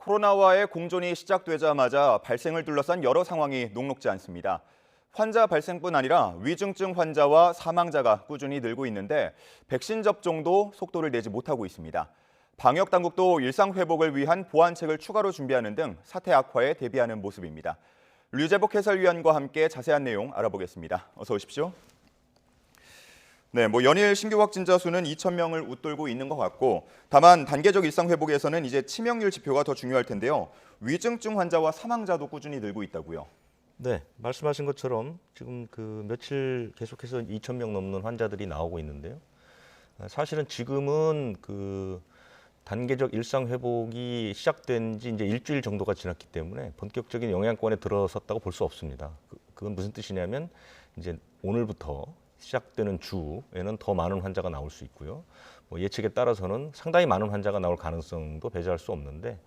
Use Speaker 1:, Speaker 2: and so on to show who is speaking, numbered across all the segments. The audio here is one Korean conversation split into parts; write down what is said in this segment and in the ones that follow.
Speaker 1: 코로나와의 공존이 시작되자마자 발생을 둘러싼 여러 상황이 녹록지 않습니다. 환자 발생뿐 아니라 위중증 환자와 사망자가 꾸준히 늘고 있는데 백신 접종도 속도를 내지 못하고 있습니다. 방역 당국도 일상 회복을 위한 보완책을 추가로 준비하는 등 사태 악화에 대비하는 모습입니다. 류재복 해설위원과 함께 자세한 내용 알아보겠습니다. 어서 오십시오. 네, 연일 신규 확진자 수는 2,000명을 웃돌고 있는 것 같고, 다만 단계적 일상 회복에서는 이제 치명률 지표가 더 중요할 텐데요. 위중증 환자와 사망자도 꾸준히 늘고 있다고요.
Speaker 2: 네, 말씀하신 것처럼 지금 며칠 계속해서 2,000명 넘는 환자들이 나오고 있는데요. 사실은 지금은 단계적 일상 회복이 시작된 지 이제 일주일 정도가 지났기 때문에 본격적인 영향권에 들어섰다고 볼 수 없습니다. 그건 무슨 뜻이냐면 이제 오늘부터 시작되는 주에는 더 많은 환자가 나올 수 있고요. 예측에 따라서는 상당히 많은 환자가 나올 가능성도 배제할 수 없는데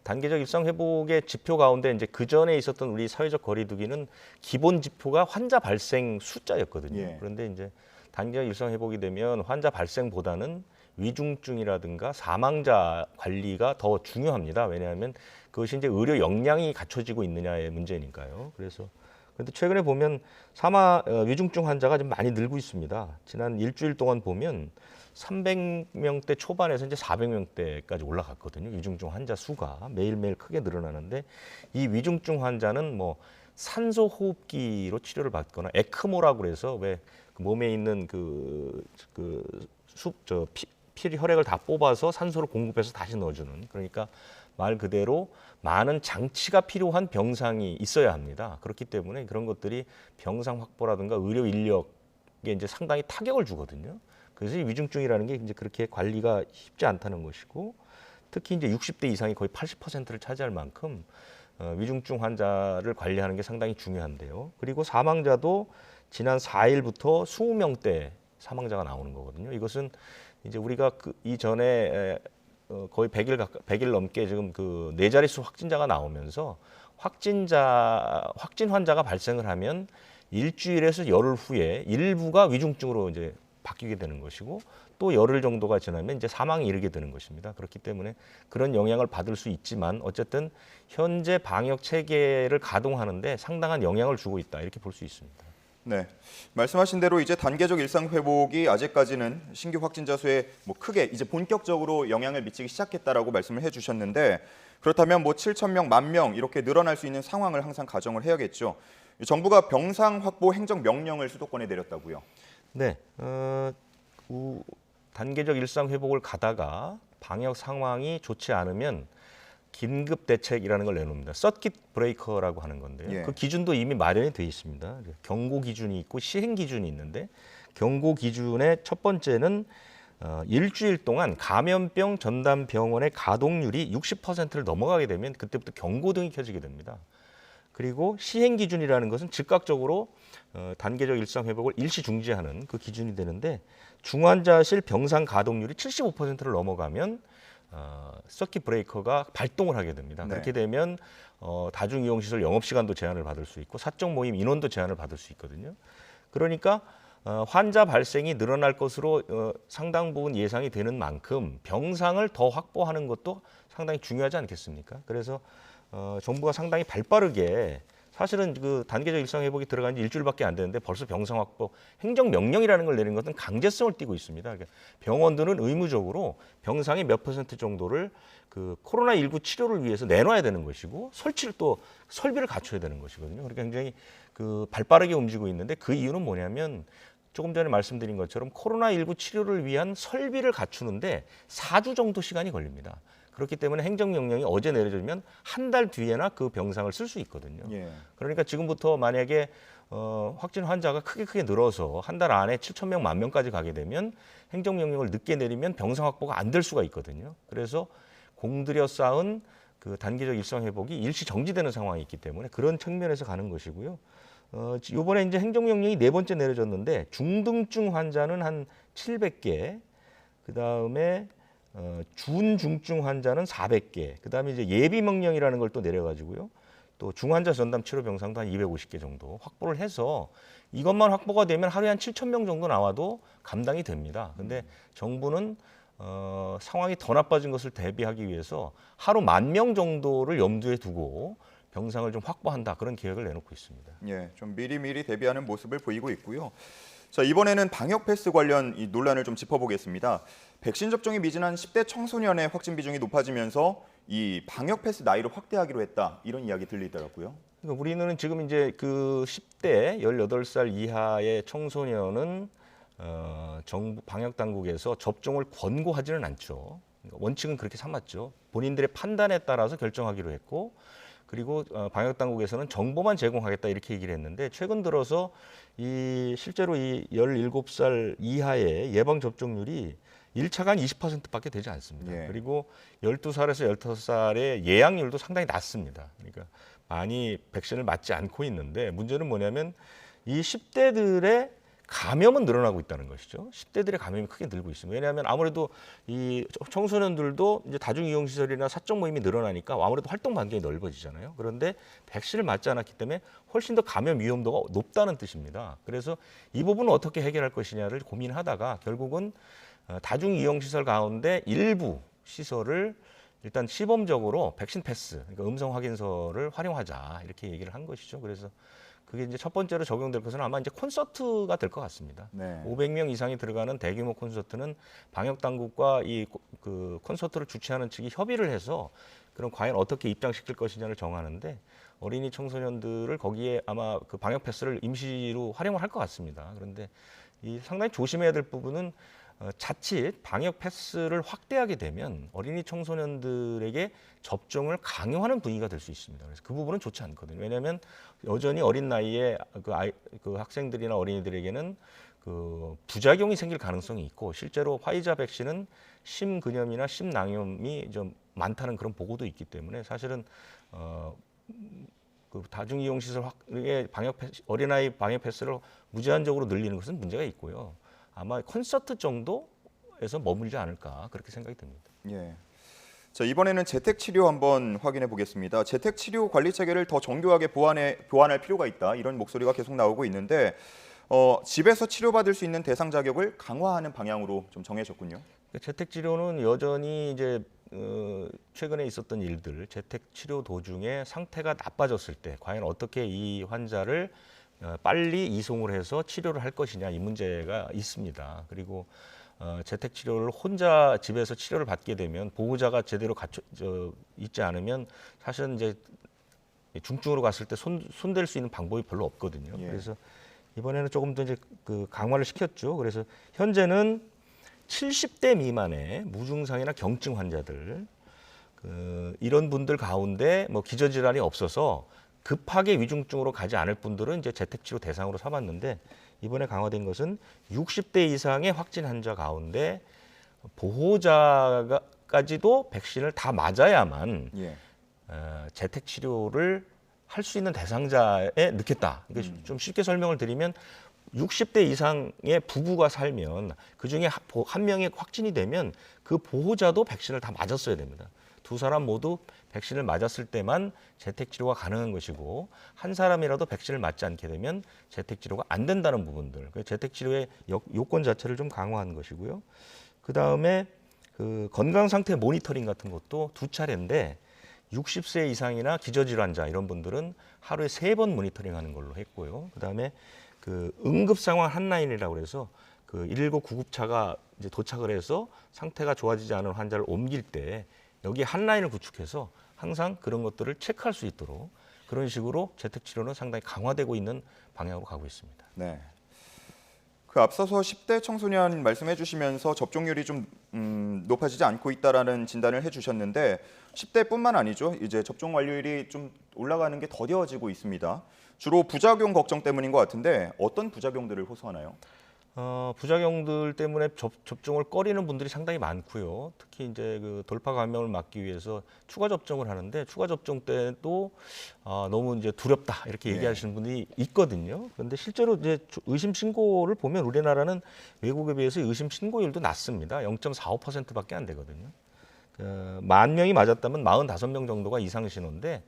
Speaker 2: 단계적 일상 회복의 지표 가운데 이제 그 전에 있었던 우리 사회적 거리두기는 기본 지표가 환자 발생 숫자였거든요.
Speaker 1: 예.
Speaker 2: 그런데 이제 단계적 일상 회복이 되면 환자 발생보다는 위중증이라든가 사망자 관리가 더 중요합니다. 왜냐하면 그것이 이제 의료 역량이 갖춰지고 있느냐의 문제니까요. 그런데 최근에 보면 위중증 환자가 좀 많이 늘고 있습니다. 지난 일주일 동안 보면 300명대 초반에서 이제 400명대까지 올라갔거든요. 위중증 환자 수가 매일매일 크게 늘어나는데 이 위중증 환자는 산소 호흡기로 치료를 받거나 에크모라고 그래서 왜 몸에 있는 혈액을 다 뽑아서 산소를 공급해서 다시 넣어주는, 그러니까 말 그대로 많은 장치가 필요한 병상이 있어야 합니다. 그렇기 때문에 그런 것들이 병상 확보라든가 의료 인력에 이제 상당히 타격을 주거든요. 그래서 이 위중증이라는 게 이제 그렇게 관리가 쉽지 않다는 것이고, 특히 이제 60대 이상이 거의 80%를 차지할 만큼 위중증 환자를 관리하는 게 상당히 중요한데요. 그리고 사망자도 지난 4일부터 20명대 사망자가 나오는 거거든요. 이것은 이제 우리가 이전에 거의 100일 넘게 지금 네 자릿수 확진자가 나오면서 확진 환자가 발생을 하면 일주일에서 열흘 후에 일부가 위중증으로 이제 바뀌게 되는 것이고, 또 열흘 정도가 지나면 이제 사망에 이르게 되는 것입니다. 그렇기 때문에 그런 영향을 받을 수 있지만 어쨌든 현재 방역 체계를 가동하는데 상당한 영향을 주고 있다, 이렇게 볼 수 있습니다.
Speaker 1: 네, 말씀하신 대로 이제 단계적 일상 회복이 아직까지는 신규 확진자 수에 크게 이제 본격적으로 영향을 미치기 시작했다라고 말씀을 해주셨는데, 그렇다면 7,000명, 10,000명 이렇게 늘어날 수 있는 상황을 항상 가정을 해야겠죠. 정부가 병상 확보 행정 명령을 수도권에 내렸다고요.
Speaker 2: 네, 단계적 일상 회복을 가다가 방역 상황이 좋지 않으면 긴급 대책이라는 걸 내놓습니다. 서킷 브레이커라고 하는 건데요.
Speaker 1: 예.
Speaker 2: 그 기준도 이미 마련이 되어 있습니다. 경고 기준이 있고 시행 기준이 있는데, 경고 기준의 첫 번째는 일주일 동안 감염병 전담 병원의 가동률이 60%를 넘어가게 되면 그때부터 경고등이 켜지게 됩니다. 그리고 시행 기준이라는 것은 즉각적으로 단계적 일상 회복을 일시 중지하는 그 기준이 되는데, 중환자실 병상 가동률이 75%를 넘어가면 서킷 브레이커가 발동을 하게 됩니다.
Speaker 1: 네.
Speaker 2: 그렇게 되면 다중이용시설 영업시간도 제한을 받을 수 있고 사적 모임 인원도 제한을 받을 수 있거든요. 그러니까 환자 발생이 늘어날 것으로 상당 부분 예상이 되는 만큼 병상을 더 확보하는 것도 상당히 중요하지 않겠습니까? 그래서 정부가 상당히 발빠르게, 사실은 단계적 일상 회복이 들어간 지 일주일밖에 안 되는데 벌써 병상 확보 행정 명령이라는 걸 내린 것은 강제성을 띠고 있습니다. 그러니까 병원들은 의무적으로 병상의 몇 % 정도를 코로나19 치료를 위해서 내놔야 되는 것이고, 설비를 갖춰야 되는 것이거든요. 그러니까 굉장히 발빠르게 움직이고 있는데, 그 이유는 뭐냐면 조금 전에 말씀드린 것처럼 코로나19 치료를 위한 설비를 갖추는데 4주 정도 시간이 걸립니다. 그렇기 때문에 행정명령이 어제 내려지면 한 달 뒤에나 그 병상을 쓸 수 있거든요.
Speaker 1: 예.
Speaker 2: 그러니까 지금부터 만약에 확진 환자가 크게 늘어서 한 달 안에 7,000명, 10,000명까지 가게 되면 행정명령을 늦게 내리면 병상 확보가 안 될 수가 있거든요. 그래서 공들여 쌓은 단계적 일상 회복이 일시 정지되는 상황이 있기 때문에 그런 측면에서 가는 것이고요. 이번에 이제 행정명령이 4번째 내려졌는데, 중등증 환자는 한 700개, 그 다음에 준중증 환자는 400개, 그다음에 이제 예비 명령이라는 걸 또 내려가지고요. 또 중환자 전담 치료 병상도 한 250개 정도 확보를 해서 이것만 확보가 되면 하루에 한 7,000명 정도 나와도 감당이 됩니다. 근데 정부는 상황이 더 나빠진 것을 대비하기 위해서 하루 10,000명 정도를 염두에 두고 병상을 좀 확보한다 그런 계획을 내놓고 있습니다.
Speaker 1: 예, 좀 미리미리 대비하는 모습을 보이고 있고요. 자, 이번에는 방역 패스 관련 이 논란을 좀 짚어보겠습니다. 백신 접종이 미진한 10대 청소년의 확진 비중이 높아지면서 이 방역 패스 나이를 확대하기로 했다 이런 이야기 들리더라고요.
Speaker 2: 그러니까 우리는 지금 이제 그 10대 18살 이하의 청소년은 정부 방역 당국에서 접종을 권고하지는 않죠. 그러니까 원칙은 그렇게 삼았죠. 본인들의 판단에 따라서 결정하기로 했고, 그리고 방역 당국에서는 정보만 제공하겠다 이렇게 얘기를 했는데 최근 들어서 실제로 이 17살 이하의 예방 접종률이 1차가 한 20%밖에 되지 않습니다.
Speaker 1: 예.
Speaker 2: 그리고 12살에서 15살의 예약률도 상당히 낮습니다. 그러니까 많이 백신을 맞지 않고 있는데 문제는 뭐냐면 이 10대들의 감염은 늘어나고 있다는 것이죠. 10대들의 감염이 크게 늘고 있습니다. 왜냐하면 아무래도 이 청소년들도 이제 다중이용시설이나 사적 모임이 늘어나니까 아무래도 활동 반경이 넓어지잖아요. 그런데 백신을 맞지 않았기 때문에 훨씬 더 감염 위험도가 높다는 뜻입니다. 그래서 이 부분을 어떻게 해결할 것이냐를 고민하다가 결국은 다중이용시설 가운데 일부 시설을 일단 시범적으로 백신 패스, 그러니까 음성 확인서를 활용하자 이렇게 얘기를 한 것이죠. 그래서 그게 이제 첫 번째로 적용될 것은 아마 이제 콘서트가 될 것 같습니다.
Speaker 1: 네.
Speaker 2: 500명 이상이 들어가는 대규모 콘서트는 방역 당국과 그 콘서트를 주최하는 측이 협의를 해서 그럼 과연 어떻게 입장시킬 것이냐를 정하는데 어린이 청소년들을 거기에 아마 그 방역 패스를 임시로 활용을 할 것 같습니다. 그런데 이 상당히 조심해야 될 부분은 자칫 방역 패스를 확대하게 되면 어린이 청소년들에게 접종을 강요하는 분위기가 될 수 있습니다. 그래서 그 부분은 좋지 않거든요. 왜냐하면 여전히 어린 나이에 그 학생들이나 어린이들에게는 그 부작용이 생길 가능성이 있고 실제로 화이자 백신은 심근염이나 심낭염이 좀 많다는 그런 보고도 있기 때문에 사실은 그 다중이용시설의 어린아이 방역 패스를 무제한적으로 늘리는 것은 문제가 있고요. 아마 콘서트 정도에서 머물지 않을까 그렇게 생각이 듭니다.
Speaker 1: 예. 자, 이번에는 재택 치료 한번 확인해 보겠습니다. 재택 치료 관리 체계를 더 정교하게 보완할 필요가 있다. 이런 목소리가 계속 나오고 있는데 집에서 치료받을 수 있는 대상 자격을 강화하는 방향으로 좀 정해졌군요.
Speaker 2: 재택 치료는 여전히 이제 최근에 있었던 일들, 재택 치료 도중에 상태가 나빠졌을 때 과연 어떻게 이 환자를 빨리 이송을 해서 치료를 할 것이냐 이 문제가 있습니다. 그리고 재택 치료를 혼자 집에서 치료를 받게 되면 보호자가 제대로 있지 않으면 사실은 이제 중증으로 갔을 때 손댈 수 있는 방법이 별로 없거든요.
Speaker 1: 예.
Speaker 2: 그래서 이번에는 조금 더 이제 그 강화를 시켰죠. 그래서 현재는 70대 미만의 무증상이나 경증 환자들 이런 분들 가운데 뭐 기저질환이 없어서 급하게 위중증으로 가지 않을 분들은 이제 재택치료 대상으로 삼았는데 이번에 강화된 것은 60대 이상의 확진 환자 가운데 보호자까지도 백신을 다 맞아야만
Speaker 1: 예.
Speaker 2: 재택치료를 할 수 있는 대상자에 넣겠다. 그러니까 좀 쉽게 설명을 드리면 60대 이상의 부부가 살면 그중에 한 명이 확진이 되면 그 보호자도 백신을 다 맞았어야 됩니다. 두 사람 모두 백신을 맞았을 때만 재택치료가 가능한 것이고 한 사람이라도 백신을 맞지 않게 되면 재택치료가 안 된다는 부분들. 재택치료의 요건 자체를 좀 강화한 것이고요. 그다음에 그 건강 상태 모니터링 같은 것도 2차례인데 60세 이상이나 기저질환자 이런 분들은 하루에 3번 모니터링하는 걸로 했고요. 그다음에 그 응급 상황 한라인이라고 해서 그 119 구급차가 이제 도착을 해서 상태가 좋아지지 않은 환자를 옮길 때 여기 한라인을 구축해서 항상 그런 것들을 체크할 수 있도록 그런 식으로 재택치료는 상당히 강화되고 있는 방향으로 가고 있습니다.
Speaker 1: 네. 그 앞서서 10대 청소년 말씀해 주시면서 접종률이 좀 높아지지 않고 있다라는 진단을 해주셨는데 10대뿐만 아니죠. 이제 접종 완료율이 좀 올라가는 게 더뎌지고 있습니다. 주로 부작용 걱정 때문인 것 같은데 어떤 부작용들을 호소하나요?
Speaker 2: 부작용들 때문에 접종을 꺼리는 분들이 상당히 많고요. 특히 이제 그 돌파 감염을 막기 위해서 추가 접종을 하는데 추가 접종 때도 너무 이제 두렵다 이렇게 얘기하시는 분들이 있거든요. 그런데 실제로 이제 의심 신고를 보면 우리나라는 외국에 비해서 의심 신고율도 낮습니다. 0.45%밖에 안 되거든요. 10,000명이 맞았다면 45명 정도가 이상 신호인데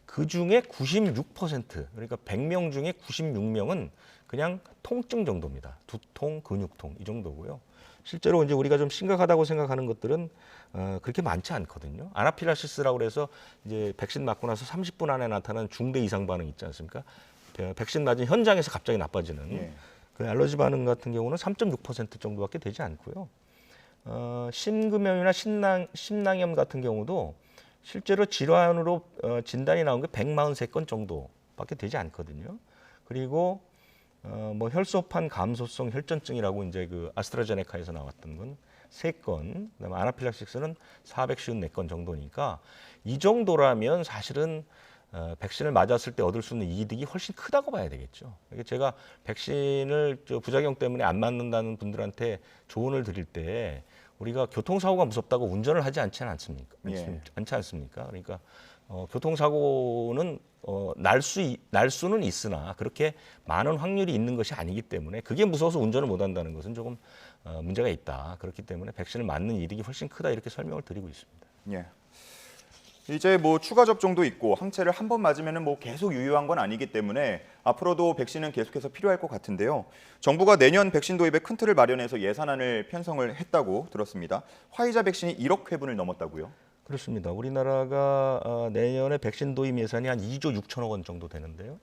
Speaker 2: 그 중에 96% 그러니까 100명 중에 96명은 그냥 통증 정도입니다. 두통, 근육통 이 정도고요. 실제로 이제 우리가 좀 심각하다고 생각하는 것들은 그렇게 많지 않거든요. 아나필락시스라고 그래서 이제 백신 맞고 나서 30분 안에 나타나는 중대 이상 반응 있지 않습니까? 백신 맞은 현장에서 갑자기 나빠지는
Speaker 1: 예.
Speaker 2: 그 알러지 반응 같은 경우는 3.6% 정도밖에 되지 않고요. 심금염이나 심낭염 같은 경우도 실제로 질환으로 진단이 나온 게 143건 정도밖에 되지 않거든요. 그리고 뭐 혈소판 감소성 혈전증이라고 이제 그 아스트라제네카에서 나왔던 건 3건, 그다음에 아나필락시스는 454건 정도니까 이 정도라면 사실은 백신을 맞았을 때 얻을 수 있는 이득이 훨씬 크다고 봐야 되겠죠. 이게 제가 백신을 부작용 때문에 안 맞는다는 분들한테 조언을 드릴 때 우리가 교통사고가 무섭다고 운전을 하지 않지 않습니까?
Speaker 1: 예.
Speaker 2: 않지 않습니까? 그러니까 교통사고는 날 수는 있으나 그렇게 많은 확률이 있는 것이 아니기 때문에 그게 무서워서 운전을 못 한다는 것은 조금 문제가 있다. 그렇기 때문에 백신을 맞는 이득이 훨씬 크다 이렇게 설명을 드리고 있습니다.
Speaker 1: 예. 이제 뭐 추가 접종도 있고 항체를 한 번 맞으면은 뭐 계속 유효한 건 아니기 때문에 앞으로도 백신은 계속해서 필요할 것 같은데요. 정부가 내년 백신 도입에 큰 틀을 마련해서 예산안을 편성을 했다고 들었습니다. 화이자 백신이 1억 회분을 넘었다고요?
Speaker 2: 그렇습니다. 우리나라가 내년에 백신 도입 예산이 한 2조 6천억 원 정도 되는데요.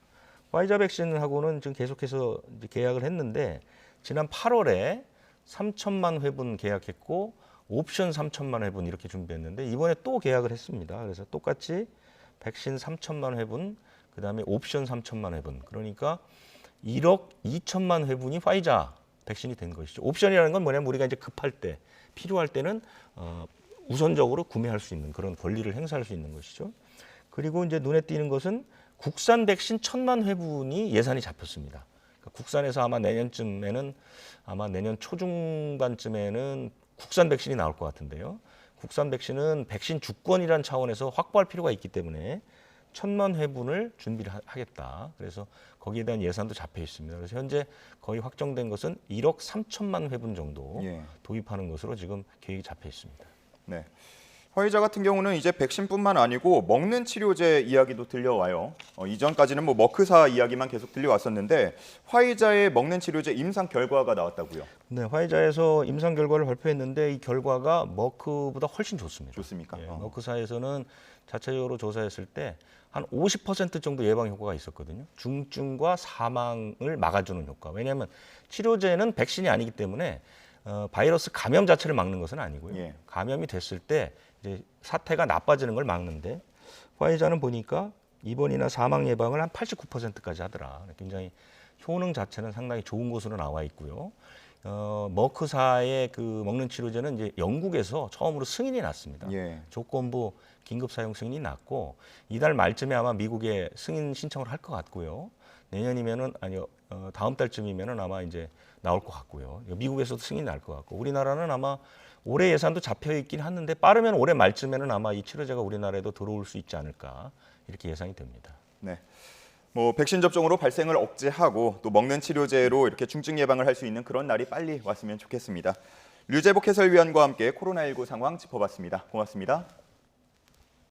Speaker 2: 화이자 백신하고는 지금 계속해서 이제 계약을 했는데 지난 8월에 3천만 회분 계약했고 옵션 3천만 회분 이렇게 준비했는데 이번에 또 계약을 했습니다. 그래서 똑같이 백신 3천만 회분, 그다음에 옵션 3천만 회분. 그러니까 1억 2천만 회분이 화이자 백신이 된 것이죠. 옵션이라는 건 뭐냐면 우리가 이제 급할 때, 필요할 때는 우선적으로 구매할 수 있는 그런 권리를 행사할 수 있는 것이죠. 그리고 이제 눈에 띄는 것은 국산 백신 1,000만 회분이 예산이 잡혔습니다. 그러니까 국산에서 아마 내년 초중반쯤에는 국산 백신이 나올 것 같은데요. 국산 백신은 백신 주권이라는 차원에서 확보할 필요가 있기 때문에 1,000만 회분을 준비를 하겠다. 그래서 거기에 대한 예산도 잡혀 있습니다. 그래서 현재 거의 확정된 것은 1억 3천만 회분 정도
Speaker 1: 예.
Speaker 2: 도입하는 것으로 지금 계획이 잡혀 있습니다.
Speaker 1: 네. 화이자 같은 경우는 이제 백신뿐만 아니고 먹는 치료제 이야기도 들려와요. 이전까지는 뭐 머크사 이야기만 계속 들려왔었는데 화이자의 먹는 치료제 임상 결과가 나왔다고요.
Speaker 2: 네, 화이자에서 임상 결과를 발표했는데 이 결과가 머크보다 훨씬 좋습니다.
Speaker 1: 좋습니까?
Speaker 2: 예, 머크사에서는 자체적으로 조사했을 때 한 50% 정도 예방 효과가 있었거든요. 중증과 사망을 막아주는 효과. 왜냐하면 치료제는 백신이 아니기 때문에 바이러스 감염 자체를 막는 것은 아니고요.
Speaker 1: 예.
Speaker 2: 감염이 됐을 때 이제 사태가 나빠지는 걸 막는데 화이자는 보니까 입원이나 사망 예방을 한 89%까지 하더라. 굉장히 효능 자체는 상당히 좋은 것으로 나와 있고요. 머크사의 그 먹는 치료제는 이제 영국에서 처음으로 승인이 났습니다.
Speaker 1: 예.
Speaker 2: 조건부 긴급 사용 승인이 났고 이달 말쯤에 아마 미국에 승인 신청을 할 것 같고요. 내년이면은 아니요 다음 달쯤이면은 아마 이제 나올 것 같고요. 미국에서도 승인이 날 것 같고 우리나라는 아마 올해 예산도 잡혀 있긴 하는데 빠르면 올해 말쯤에는 아마 이 치료제가 우리나라에도 들어올 수 있지 않을까 이렇게 예상이 됩니다.
Speaker 1: 네. 뭐 백신 접종으로 발생을 억제하고 또 먹는 치료제로 이렇게 중증 예방을 할 수 있는 그런 날이 빨리 왔으면 좋겠습니다. 류재복 해설위원과 함께 코로나19 상황 짚어봤습니다. 고맙습니다.